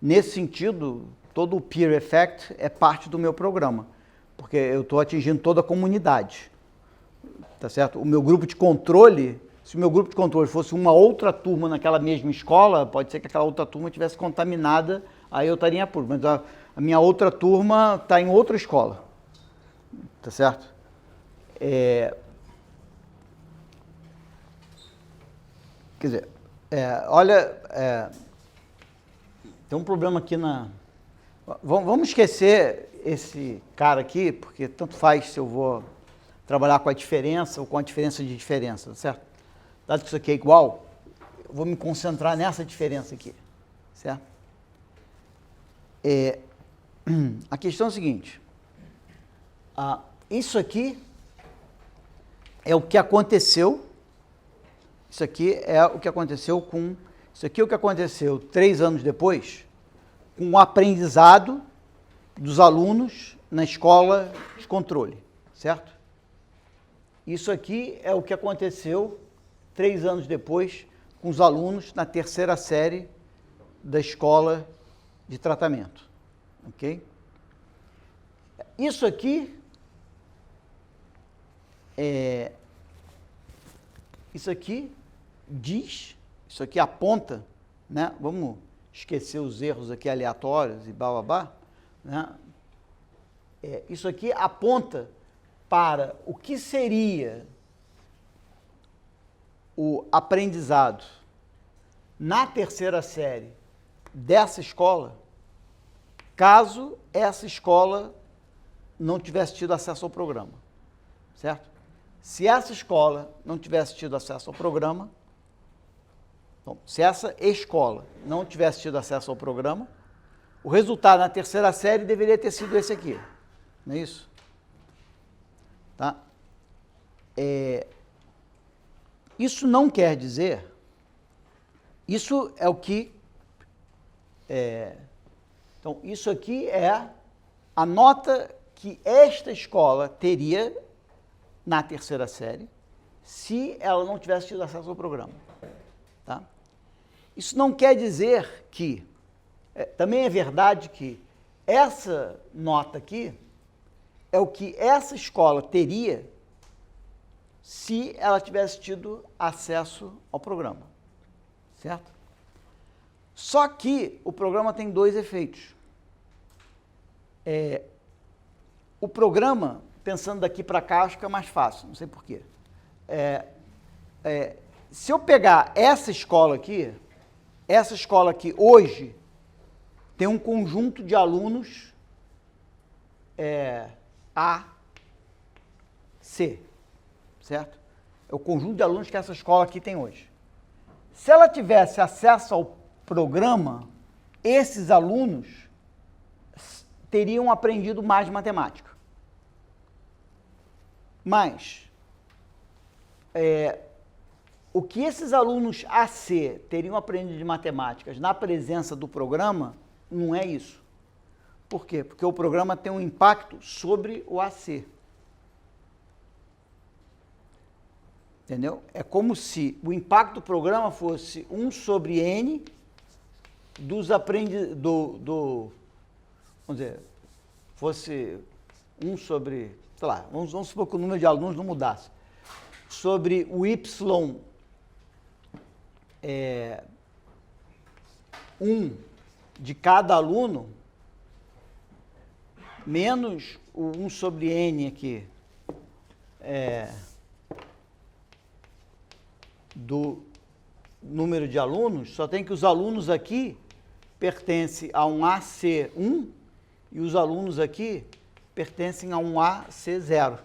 nesse sentido, todo o peer effect é parte do meu programa, porque eu estou atingindo toda a comunidade. Tá certo? O meu grupo de controle, se o meu grupo de controle fosse uma outra turma naquela mesma escola, pode ser que aquela outra turma estivesse contaminada, aí eu estaria em apuro, mas a minha outra turma está em outra escola, tá certo? Quer dizer, olha, tem um problema aqui vamos esquecer esse cara aqui, porque tanto faz se eu vou trabalhar com a diferença ou com a diferença de diferença, tá certo? Dado que isso aqui é igual, eu vou me concentrar nessa diferença aqui, certo? A questão é a seguinte, isso aqui é o que aconteceu, isso aqui é o que aconteceu isso aqui é o que aconteceu 3 anos depois, com o aprendizado dos alunos na escola de controle, certo? Isso aqui é o que aconteceu 3 anos depois com os alunos na terceira série da escola de tratamento, ok? Isso aqui diz, isso aqui aponta, né? Vamos esquecer os erros aqui aleatórios e blá blá blá, né? Isso aqui aponta para o que seria o aprendizado na terceira série dessa escola, caso essa escola não tivesse tido acesso ao programa, certo? Se essa escola não tivesse tido acesso ao programa, bom, se essa escola não tivesse tido acesso ao programa, o resultado na terceira série deveria ter sido esse aqui, não é isso? Tá? Isso não quer dizer, isso é o que, então isso aqui é a nota que esta escola teria na terceira série se ela não tivesse tido acesso ao programa. Tá? Isso não quer dizer que, também é verdade que essa nota aqui é o que essa escola teria se ela tivesse tido acesso ao programa, certo? Só que o programa tem dois efeitos. O programa, pensando daqui para cá, acho que é mais fácil, não sei porquê. Se eu pegar essa escola aqui hoje tem um conjunto de alunos A, C, certo? É o conjunto de alunos que essa escola aqui tem hoje. Se ela tivesse acesso ao programa, esses alunos teriam aprendido mais matemática. Mas, o que esses alunos AC teriam aprendido de matemáticas na presença do programa, não é isso. Por quê? Porque o programa tem um impacto sobre o AC. Entendeu? É como se o impacto do programa fosse 1 sobre N dos aprendizados, vamos dizer, fosse 1 sobre, sei lá, vamos supor que o número de alunos não mudasse, sobre o Y 1 de cada aluno, menos o 1 sobre N aqui, do número de alunos, só tem que os alunos aqui pertencem a um AC1 e os alunos aqui pertencem a um AC0.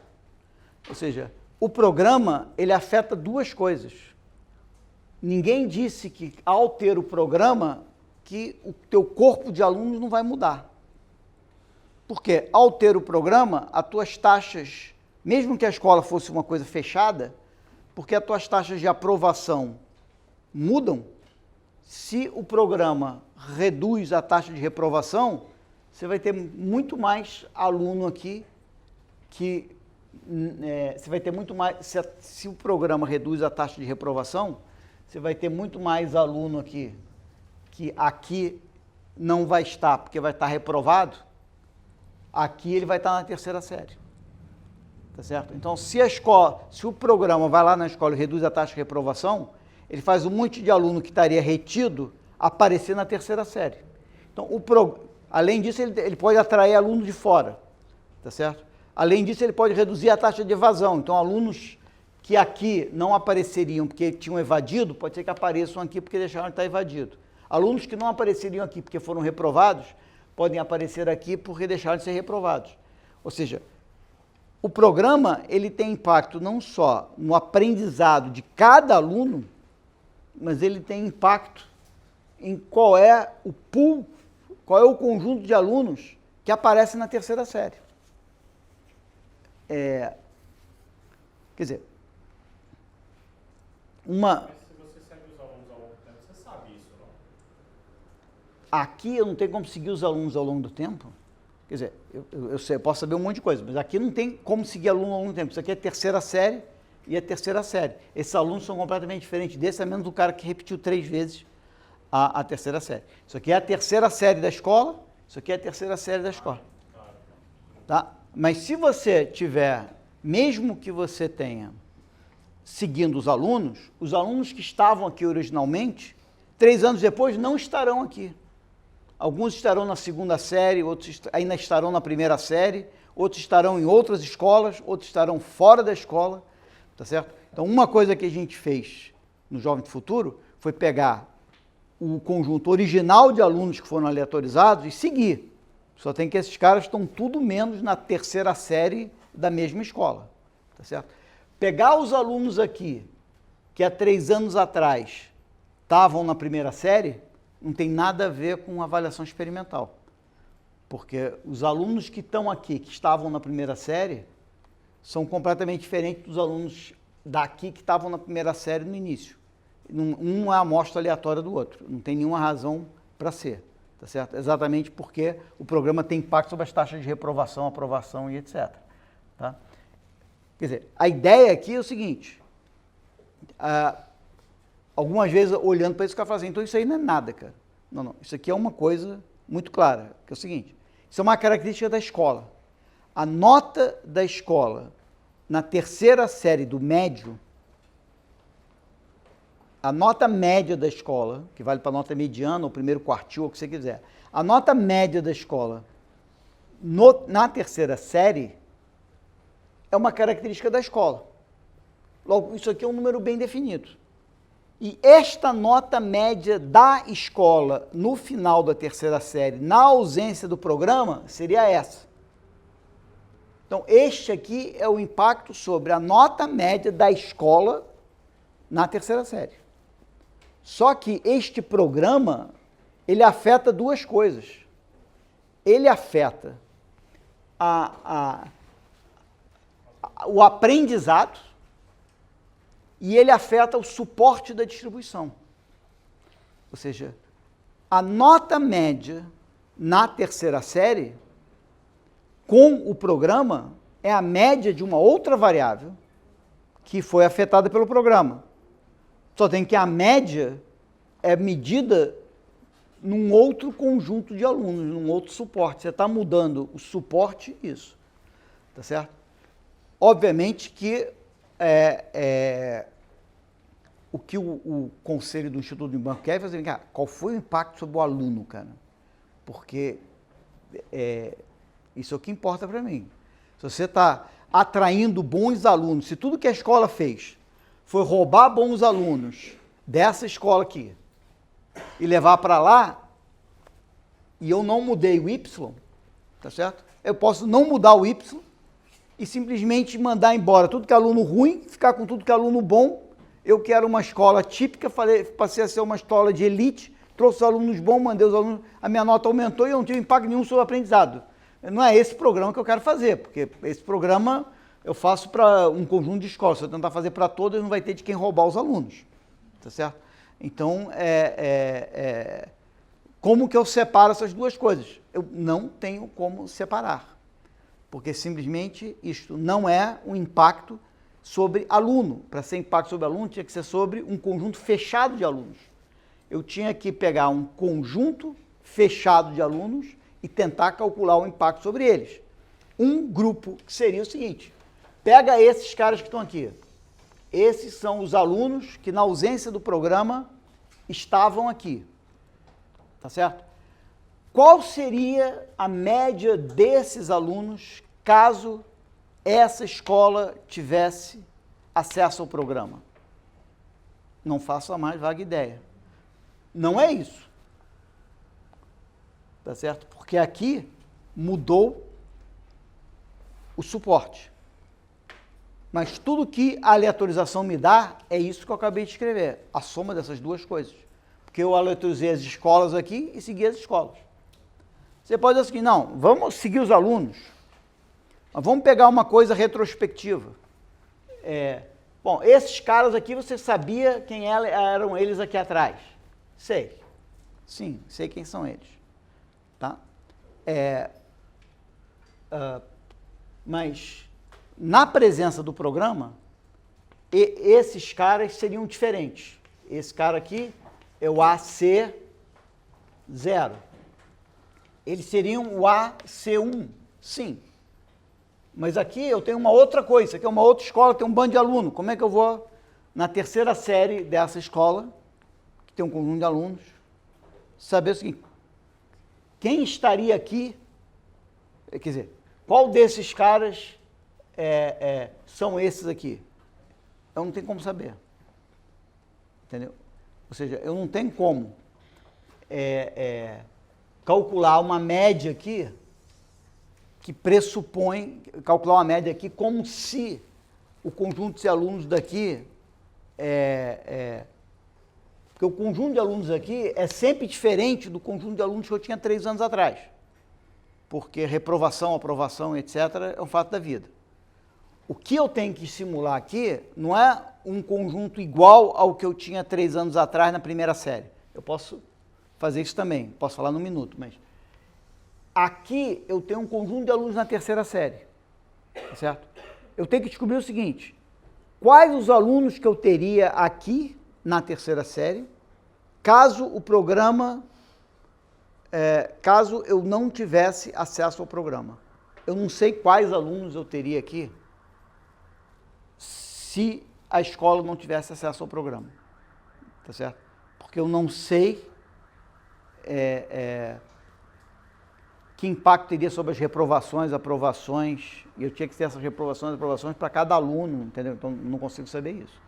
Ou seja, o programa, ele afeta duas coisas. Ninguém disse que, ao ter o programa, que o teu corpo de alunos não vai mudar. Porque, ao ter o programa, as tuas taxas, mesmo que a escola fosse uma coisa fechada, porque as tuas taxas de aprovação mudam, se o programa reduz a taxa de reprovação, você vai ter muito mais aluno aqui que... você vai ter muito mais... Se o programa reduz a taxa de reprovação, você vai ter muito mais aluno aqui que aqui não vai estar, porque vai estar reprovado, aqui ele vai estar na terceira série. Tá certo? Então, se o programa vai lá na escola e reduz a taxa de reprovação, ele faz um monte de aluno que estaria retido aparecer na terceira série. Então, além disso, ele pode atrair aluno de fora, tá certo? Além disso, ele pode reduzir a taxa de evasão. Então, alunos que aqui não apareceriam porque tinham evadido, pode ser que apareçam aqui porque deixaram de estar evadido. Alunos que não apareceriam aqui porque foram reprovados, podem aparecer aqui porque deixaram de ser reprovados. Ou seja, o programa, ele tem impacto não só no aprendizado de cada aluno, mas ele tem impacto em qual é o pool, qual é o conjunto de alunos que aparece na terceira série. Quer dizer, Mas se você segue os alunos ao longo do tempo, você sabe isso, não? Aqui eu não tenho como seguir os alunos ao longo do tempo. Quer dizer, eu posso saber um monte de coisa, mas aqui não tem como seguir aluno ao longo do tempo. Isso aqui é terceira série e é terceira série. Esses alunos são completamente diferentes desse, a menos do cara que repetiu 3 vezes a terceira série. Isso aqui é a terceira série da escola, isso aqui é a terceira série da escola. Tá? Mas se você tiver, mesmo que você tenha seguindo os alunos que estavam aqui originalmente, 3 anos depois não estarão aqui. Alguns estarão na segunda série, outros ainda estarão na primeira série, outros estarão em outras escolas, outros estarão fora da escola, tá certo? Então, uma coisa que a gente fez no Jovem do Futuro foi pegar o conjunto original de alunos que foram aleatorizados e seguir. Só tem que esses caras estão tudo menos na terceira série da mesma escola, tá certo? Pegar os alunos aqui, que há 3 anos atrás estavam na primeira série, não tem nada a ver com avaliação experimental. Porque os alunos que estão aqui, que estavam na primeira série, são completamente diferentes dos alunos daqui que estavam na primeira série no início. Um é a amostra aleatória do outro, não tem nenhuma razão para ser, tá certo? Exatamente porque o programa tem impacto sobre as taxas de reprovação, aprovação e etc. Tá? Quer dizer, a ideia aqui é o seguinte, algumas vezes olhando para isso, o cara fala assim, então isso aí não é nada, cara. Não, isso aqui é uma coisa muito clara, que é o seguinte, Isso é uma característica da escola. A nota da escola na terceira série do médio, a nota média da escola, que vale para a nota mediana, ou primeiro quartil, ou o que você quiser, a nota média da escola na terceira série é uma característica da escola. Logo, isso aqui é um número bem definido. E esta nota média da escola no final da terceira série, na ausência do programa, seria essa. Então, este aqui é o impacto sobre a nota média da escola na terceira série. Só que este programa, ele afeta duas coisas. Ele afeta o aprendizado e ele afeta o suporte da distribuição. Ou seja, a nota média na terceira série, com o programa, é a média de uma outra variável que foi afetada pelo programa. Só tem que a média é medida num outro conjunto de alunos, num outro suporte. Você está mudando o suporte, isso. Tá certo? Obviamente que o que o conselho do Instituto de Banco quer é fazer, cara, qual foi o impacto sobre o aluno, cara? Porque isso é o que importa para mim. Se você está atraindo bons alunos, se tudo que a escola fez foi roubar bons alunos dessa escola aqui e levar para lá, e eu não mudei o Y, tá certo? Eu posso não mudar o Y e simplesmente mandar embora tudo que é aluno ruim, ficar com tudo que é aluno bom. Eu quero uma escola típica, passei a ser uma escola de elite, trouxe os alunos bons, mandei os alunos, a minha nota aumentou e eu não tive impacto nenhum sobre o aprendizado. Não é esse programa que eu quero fazer, porque esse programa eu faço para um conjunto de escolas. Se eu tentar fazer para todas, não vai ter de quem roubar os alunos, tá certo? Então, como que eu separo essas duas coisas? Eu não tenho como separar, porque simplesmente isto não é um impacto sobre aluno. Para ser impacto sobre aluno, tinha que ser sobre um conjunto fechado de alunos. Eu tinha que pegar um conjunto fechado de alunos e tentar calcular o impacto sobre eles. Um grupo que seria o seguinte, pega esses caras que estão aqui. Esses são os alunos que, na ausência do programa, estavam aqui. Tá certo? Qual seria a média desses alunos caso essa escola tivesse acesso ao programa? Não faço a mais vaga ideia. Não é isso. Tá certo? Porque aqui mudou o suporte. Mas tudo que a aleatorização me dá é isso que eu acabei de escrever, a soma dessas duas coisas. Porque eu aleatorizei as escolas aqui e segui as escolas. Você pode dizer assim, não, vamos seguir os alunos, mas vamos pegar uma coisa retrospectiva. Bom, esses caras aqui, você sabia quem eram eles aqui atrás? Sei. Sim, sei quem são eles. Tá? Mas na presença do programa, esses caras seriam diferentes. Esse cara aqui é o AC0. Eles seriam o AC1, sim. Mas aqui eu tenho uma outra coisa, isso aqui é uma outra escola, tem um bando de alunos. Como é que eu vou, na terceira série dessa escola, que tem um conjunto de alunos, saber o seguinte, quem estaria aqui, quer dizer, qual desses caras são esses aqui? Eu não tenho como saber. Entendeu? Ou seja, eu não tenho como calcular uma média aqui que pressupõe, calcular uma média aqui como se o conjunto de alunos daqui, porque o conjunto de alunos aqui é sempre diferente do conjunto de alunos que eu tinha 3 anos atrás, porque reprovação, aprovação, etc., é um fato da vida. O que eu tenho que simular aqui não é um conjunto igual ao que eu tinha 3 anos atrás na primeira série. Eu posso fazer isso também, posso falar num minuto, mas aqui eu tenho um conjunto de alunos na terceira série, certo? Eu tenho que descobrir o seguinte, quais os alunos que eu teria aqui na terceira série, caso o programa caso eu não tivesse acesso ao programa. Eu não sei quais alunos eu teria aqui se a escola não tivesse acesso ao programa, tá certo? Porque eu não sei que impacto teria sobre as reprovações, aprovações, e eu tinha que ter essas reprovações e aprovações para cada aluno, entendeu? Então não consigo saber isso.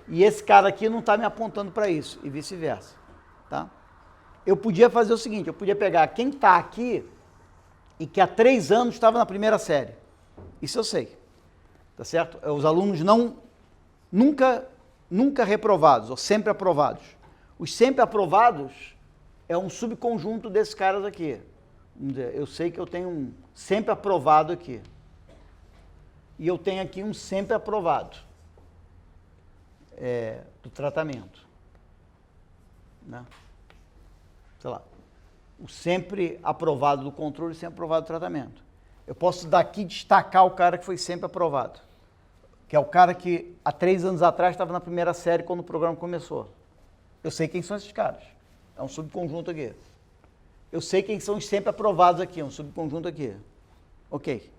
E esse cara aqui não está me apontando para isso, e vice-versa, tá? Eu podia fazer o seguinte, eu podia pegar quem está aqui e que há 3 anos estava na primeira série. Isso eu sei, tá certo? Os alunos nunca reprovados, ou sempre aprovados. Os sempre aprovados é um subconjunto desses caras aqui. Vamos dizer, eu sei que eu tenho um sempre aprovado aqui. E eu tenho aqui um sempre aprovado do tratamento. Né? Sei lá. O sempre aprovado do controle e sempre aprovado do tratamento. Eu posso daqui destacar o cara que foi sempre aprovado. Que é o cara que há 3 anos atrás estava na primeira série quando o programa começou. Eu sei quem são esses caras. É um subconjunto aqui. Eu sei quem são os sempre aprovados aqui, é um subconjunto aqui. Ok.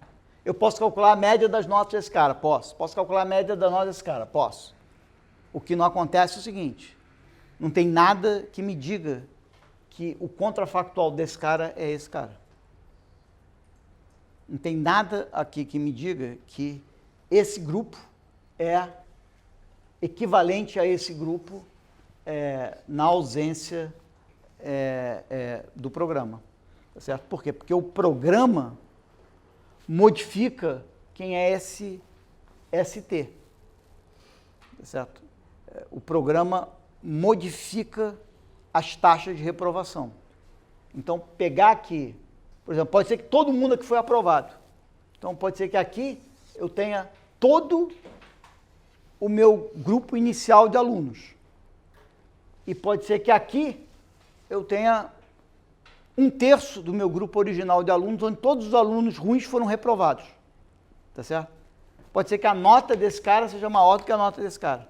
Eu posso calcular a média das notas desse cara? Posso. Posso calcular a média das notas desse cara? Posso. O que não acontece é o seguinte, não tem nada que me diga que o contrafactual desse cara é esse cara. Não tem nada aqui que me diga que esse grupo é equivalente a esse grupo na ausência do programa. Tá certo? Por quê? Porque o programa modifica quem é esse ST. Tá certo? O programa modifica as taxas de reprovação. Então, pegar aqui, por exemplo, pode ser que todo mundo aqui foi aprovado. Então, pode ser que aqui eu tenha todo o meu grupo inicial de alunos. E pode ser que aqui eu tenha 1/3 do meu grupo original de alunos, onde todos os alunos ruins foram reprovados. Tá certo? Pode ser que a nota desse cara seja maior do que a nota desse cara.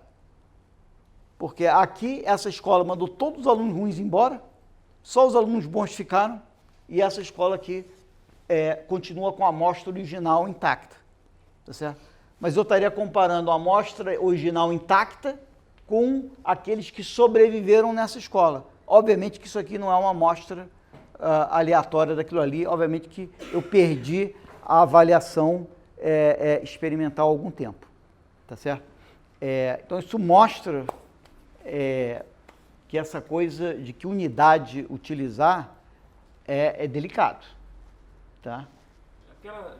Porque aqui, essa escola mandou todos os alunos ruins embora, só os alunos bons ficaram, e essa escola aqui continua com a amostra original intacta. Tá certo? Mas eu estaria comparando a amostra original intacta com aqueles que sobreviveram nessa escola. Obviamente que isso aqui não é uma amostra aleatória daquilo ali, obviamente que eu perdi a avaliação experimental há algum tempo. Tá certo? Então isso mostra que essa coisa de que unidade utilizar é delicado. Tá?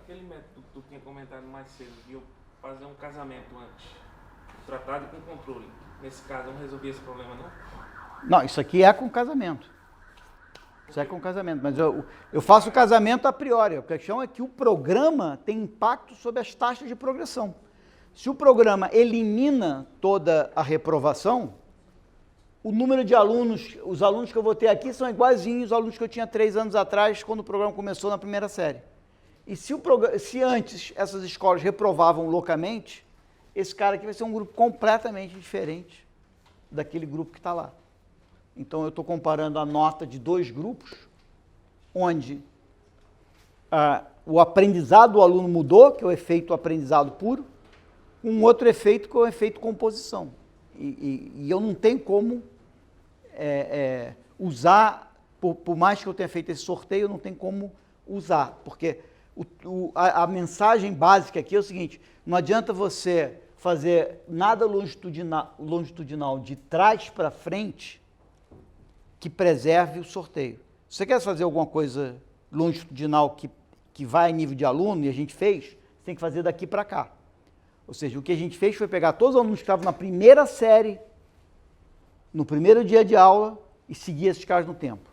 Aquele método que tu tinha comentado mais cedo, de eu fazer um casamento antes, tratado com controle, nesse caso eu não resolvi esse problema, não? Não, isso aqui é com casamento. Isso é com casamento, mas eu faço o casamento a priori. A questão é que o programa tem impacto sobre as taxas de progressão. Se o programa elimina toda a reprovação, o número de alunos, os alunos que eu vou ter aqui são iguaizinhos aos alunos que eu tinha 3 anos atrás, quando o programa começou na primeira série. E se antes essas escolas reprovavam loucamente, esse cara aqui vai ser um grupo completamente diferente daquele grupo que está lá. Então eu estou comparando a nota de 2 grupos, onde o aprendizado do aluno mudou, que é o efeito aprendizado puro, com um outro efeito que é o efeito composição. E eu não tenho como usar, por mais que eu tenha feito esse sorteio, eu não tenho como usar, porque a mensagem básica aqui é o seguinte: não adianta você fazer nada longitudinal de trás para frente que preserve o sorteio. Se você quer fazer alguma coisa longitudinal que vai a nível de aluno, e a gente fez, você tem que fazer daqui para cá. Ou seja, o que a gente fez foi pegar todos os alunos que estavam na primeira série, no primeiro dia de aula, e seguir esses caras no tempo.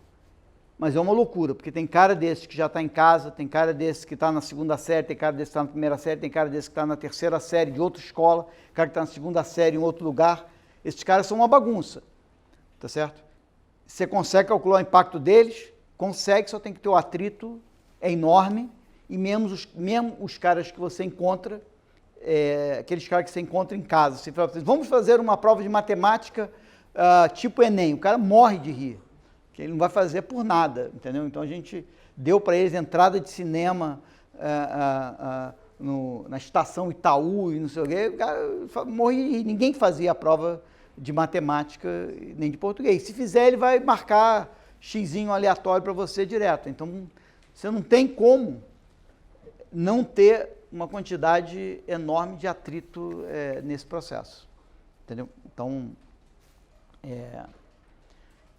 Mas é uma loucura, porque tem cara desses que já está em casa, tem cara desses que está na segunda série, tem cara desses que está na primeira série, tem cara desses que está na terceira série de outra escola, cara que está na segunda série em outro lugar. Esses caras são uma bagunça, tá certo? Você consegue calcular o impacto deles? Consegue, só tem que ter o atrito, é enorme, e mesmo os caras que você encontra, aqueles caras que você encontra em casa. Você fala, vamos fazer uma prova de matemática tipo Enem, o cara morre de rir. que ele não vai fazer por nada, entendeu? Então a gente deu para eles entrada de cinema na estação Itaú e não sei o quê, o cara morre e ninguém fazia a prova de matemática nem de português. Se fizer, ele vai marcar xizinho aleatório para você direto. Então, você não tem como não ter uma quantidade enorme de atrito nesse processo, entendeu? Então,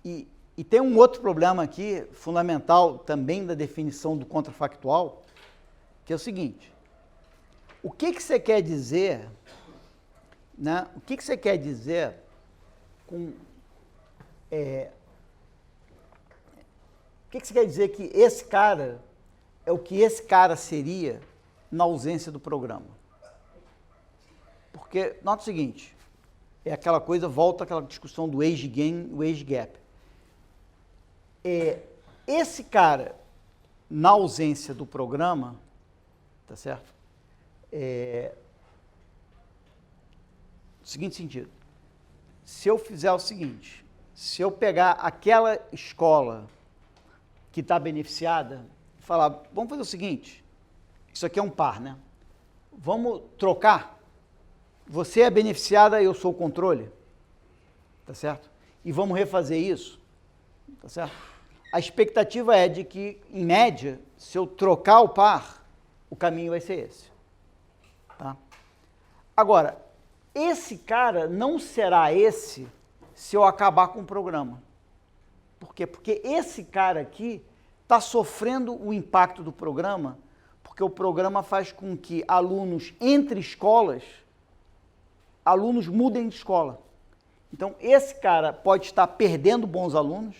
e tem um outro problema aqui, fundamental também da definição do contrafactual, que é o seguinte: o que você quer dizer, né? O que você quer dizer com... o que você quer dizer que esse cara é o que esse cara seria na ausência do programa? Porque, nota o seguinte, é aquela coisa, volta àquela discussão do age gain, o age gap. Esse cara, na ausência do programa, tá certo? No seguinte sentido, se eu fizer o seguinte, se eu pegar aquela escola que está beneficiada, falar, vamos fazer o seguinte, isso aqui é um par, né? Vamos trocar, você é beneficiada, eu sou o controle, tá certo? E vamos refazer isso, tá certo? A expectativa é de que, em média, se eu trocar o par, o caminho vai ser esse, tá? Agora, esse cara não será esse se eu acabar com o programa. Por quê? Porque esse cara aqui está sofrendo o impacto do programa, porque o programa faz com que alunos entre escolas, alunos mudem de escola. Então, esse cara pode estar perdendo bons alunos,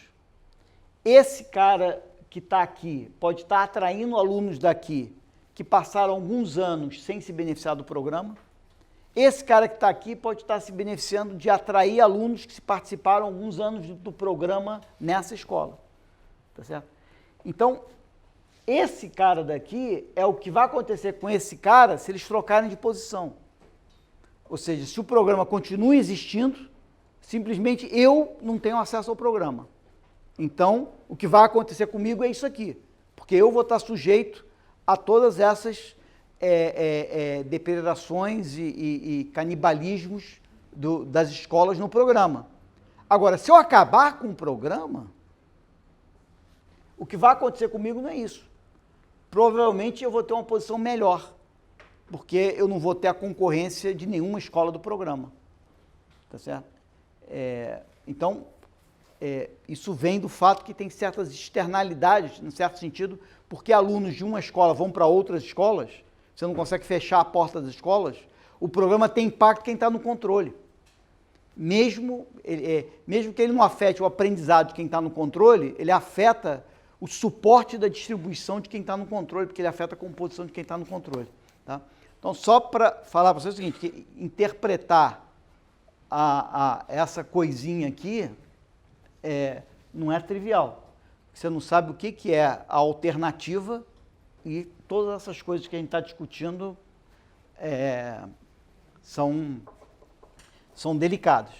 esse cara que está aqui pode estar atraindo alunos daqui que passaram alguns anos sem se beneficiar do programa. Esse cara que está aqui pode estar se beneficiando de atrair alunos que se participaram alguns anos do programa nessa escola. Tá certo? Então, esse cara daqui é o que vai acontecer com esse cara se eles trocarem de posição. Ou seja, se o programa continua existindo, simplesmente eu não tenho acesso ao programa. Então, o que vai acontecer comigo é isso aqui, porque eu vou estar sujeito a todas essas depredações e canibalismos das escolas no programa. Agora, se eu acabar com o programa, o que vai acontecer comigo não é isso. Provavelmente eu vou ter uma posição melhor, porque eu não vou ter a concorrência de nenhuma escola do programa. Tá certo? Então, isso vem do fato que tem certas externalidades, em certo sentido, porque alunos de uma escola vão para outras escolas, você não consegue fechar a porta das escolas, o programa tem impacto em quem está no controle. Mesmo que ele não afete o aprendizado de quem está no controle, ele afeta o suporte da distribuição de quem está no controle, porque ele afeta a composição de quem está no controle. Tá? Então, só para falar para vocês o seguinte, que interpretar essa coisinha aqui não é trivial. Você não sabe o que é a alternativa e todas essas coisas que a gente está discutindo são delicadas.